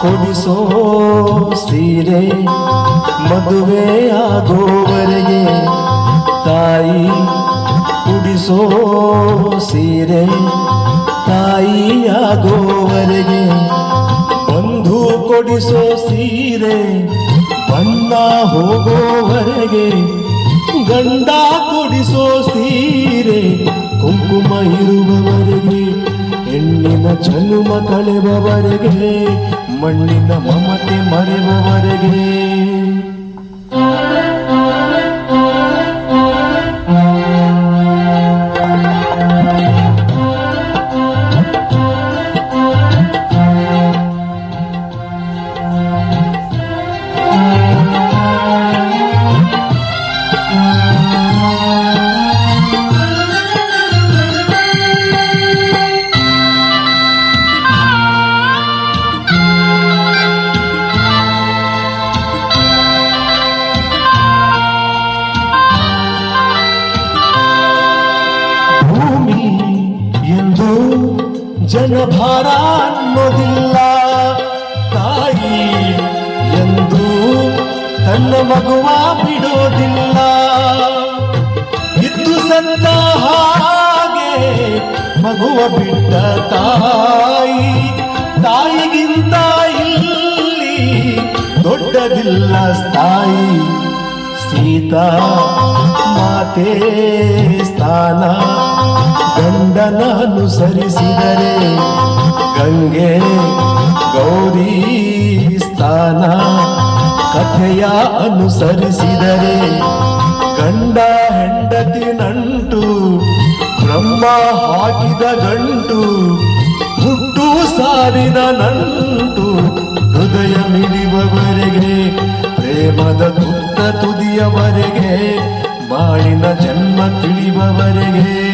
ಕೊಡಿಸೋ ಸೀರೆ ಮದುವೆಯಾಗೋವರೆಗೆ ತಾಯಿ ಉಡಿಸೋ ಸೀರೆ ತಾಯಿಯಾಗೋವರೆಗೆ ಬಂಧು ಕೊಡಿಸೋ ಸೀರೆ ಬಣ್ಣ ಹೋಗೋವರೆಗೆ ಗಂಡ ಕೊಡಿಸೋ ಸೀರೆ ಕುಂಕುಮ ಇರುವವರೆಗೆ ಹೆಣ್ಣಿನ ಜನ್ಮ ಕಳೆಯುವವರೆಗೆ ಮಣ್ಣಿನ ಮಮತೆ ಮರೆಯುವವರೆಗೆ ಜನಭಾರ ಅನ್ನೋದಿಲ್ಲ ತಾಯಿ ಎಂದು ತನ್ನ ಮಗುವ ಬಿಡೋದಿಲ್ಲ ಇದ್ದು ಸತ್ತ ಹಾಗೆ ಮಗುವ ಬಿಟ್ಟ ತಾಯಿ ತಾಯಿಗಿಂತ ಇಲ್ಲಿ ದೊಡ್ಡದಿಲ್ಲ ಸ್ಥಾಯಿ ಸೀತಾ ಮಾತೆ ಸ್ಥಾನ ಗಂಡನ ಅನುಸರಿಸಿದರೆ ಗಂಗೆ ಗೌರಿ ಸ್ಥಾನ ಕಥೆಯ ಅನುಸರಿಸಿದರೆ ಗಂಡ ಹೆಂಡತಿ ನಂಟು ಬ್ರಹ್ಮ ಹಾಕಿದ ಗಂಟು ಹುಟ್ಟು ಸಾವಿನ ನಂಟು ಹೃದಯ ಮಿಡಿಯುವವರೆಗೆ ಪ್ರೇಮದ ತುತ್ತ ತುದಿಯವರೆಗೆ ಬಾಳಿನ ಜನ್ಮ ತಿಳಿಯುವವರೆಗೆ